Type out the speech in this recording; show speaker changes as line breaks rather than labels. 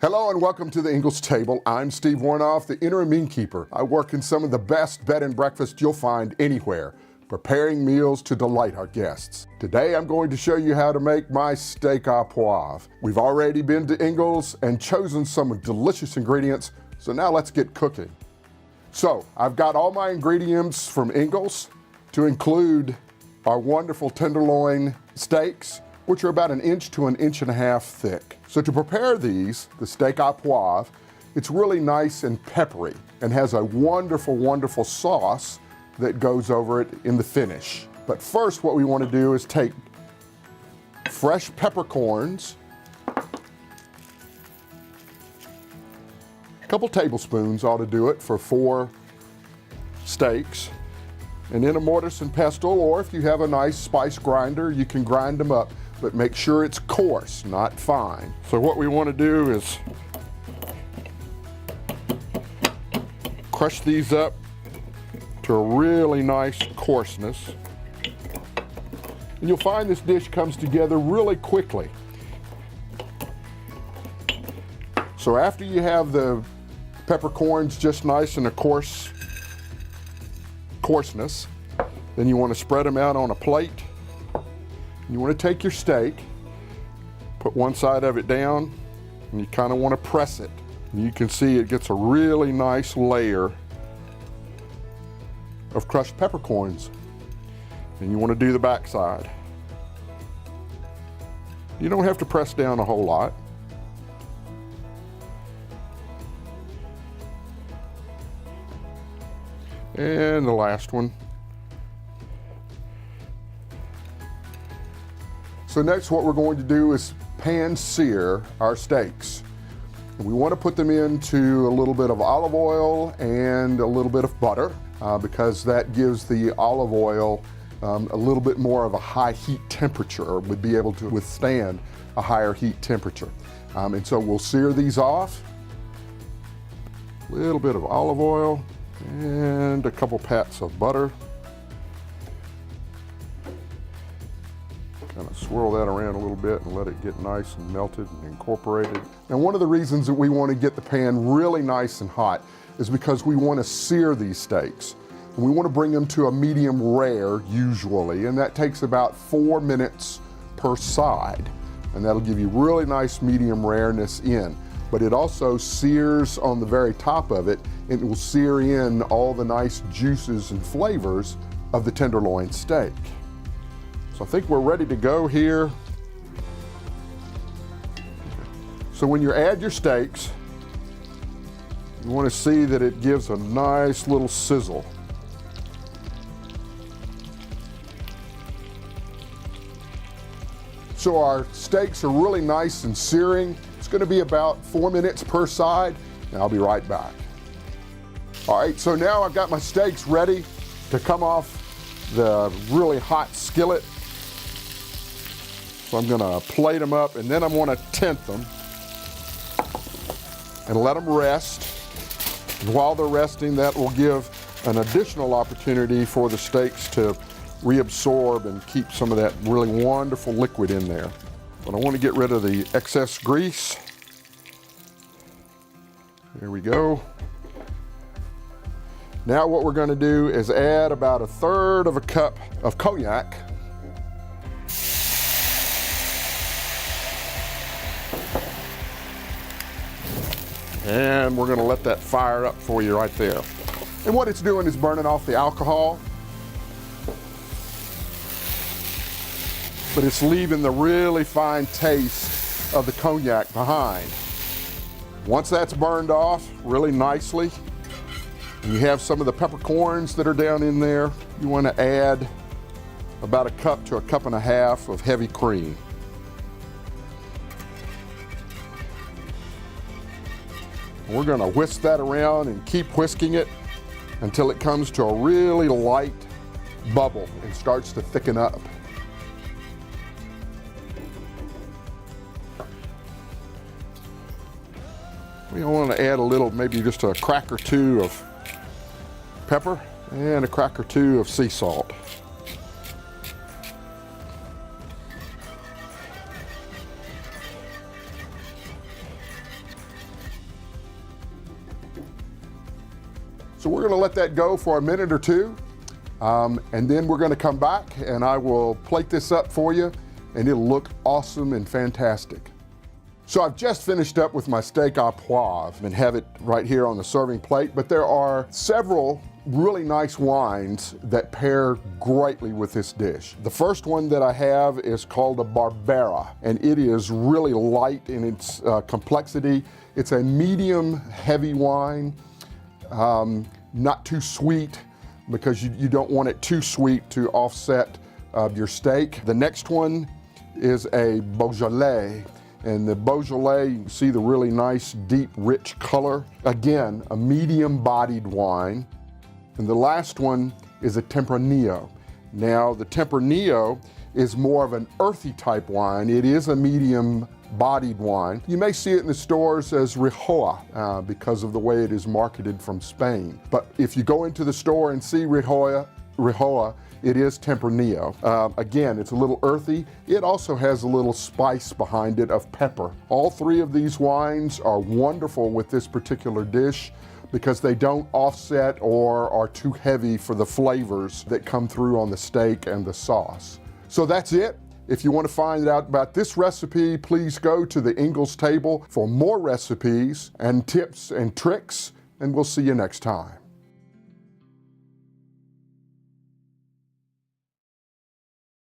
Hello and welcome to the Ingles table. I'm Steve Woronoff, the interim innkeeper. I work in some of the best bed and breakfast you'll find anywhere, preparing meals to delight our guests. Today I'm going to show you how to make my steak au poivre. We've already been to Ingles and chosen some delicious ingredients, so now let's get cooking. So I've got all my ingredients from Ingles to include our wonderful tenderloin steaks, which are about 1 inch to 1.5 inches thick. So to prepare these, the steak au poivre, it's really nice and peppery and has a wonderful, wonderful sauce that goes over it in the finish. But first what we want to do is take fresh peppercorns, a couple tablespoons ought to do it for 4 steaks, and in a mortar and pestle, or if you have a nice spice grinder, you can grind them up, but make sure it's coarse, not fine. So what we want to do is crush these up to a really nice coarseness. And you'll find this dish comes together really quickly. So after you have the peppercorns just nice and a coarseness, then you want to spread them out on a plate. You want to take your steak, put one side of it down, and you kind of want to press it. And you can see it gets a really nice layer of crushed peppercorns. And you want to do the back side. You don't have to press down a whole lot. And the last one. So next what we're going to do is pan sear our steaks. And we want to put them into a little bit of olive oil and a little bit of butter because that gives the olive oil a little bit more of a high heat temperature, or would be able to withstand a higher heat temperature. And so we'll sear these off. A little bit of olive oil and a couple pats of butter. Kind of swirl that around a little bit and let it get nice and melted and incorporated. And one of the reasons that we want to get the pan really nice and hot is because we want to sear these steaks. And we want to bring them to a medium rare usually, and that takes about 4 minutes per side. And that'll give you really nice medium rareness in. But it also sears on the very top of it, and it will sear in all the nice juices and flavors of the tenderloin steak. So I think we're ready to go here. So when you add your steaks, you want to see that it gives a nice little sizzle. So our steaks are really nice and searing. It's going to be about 4 minutes per side, and I'll be right back. All right, so now I've got my steaks ready to come off the really hot skillet. So I'm going to plate them up, and then I'm going to tint them and let them rest. And while they're resting, that will give an additional opportunity for the steaks to reabsorb and keep some of that really wonderful liquid in there. But I want to get rid of the excess grease. There we go. Now what we're going to do is add about 1/3 of a cup of Cognac. And we're going to let that fire up for you right there. And what it's doing is burning off the alcohol, but it's leaving the really fine taste of the Cognac behind. Once that's burned off really nicely, and you have some of the peppercorns that are down in there, you want to add about 1 cup to 1.5 cups of heavy cream. We're going to whisk that around and keep whisking it until it comes to a really light bubble and starts to thicken up. We want to add a little, maybe just a crack or 2 of pepper and a crack or 2 of sea salt. So we're gonna let that go for a minute or two, and then we're gonna come back and I will plate this up for you, and it'll look awesome and fantastic. So I've just finished up with my steak au poivre and have it right here on the serving plate, but there are several really nice wines that pair greatly with this dish. The first one that I have is called a Barbera, and it is really light in its complexity. It's a medium heavy wine, not too sweet, because you don't want it too sweet to offset your steak. The next one is a Beaujolais, and the Beaujolais, you see the really nice, deep, rich color. Again, a medium-bodied wine. And the last one is a Tempranillo. Now, the Tempranillo is more of an earthy type wine. It is a medium-bodied wine. You may see it in the stores as Rioja because of the way it is marketed from Spain. But if you go into the store and see Rioja, it is Tempranillo. Again, it's a little earthy. It also has a little spice behind it of pepper. All three of these wines are wonderful with this particular dish because they don't offset or are too heavy for the flavors that come through on the steak and the sauce. So that's it. If you want to find out about this recipe, please go to the Ingles table for more recipes and tips and tricks, and we'll see you next time.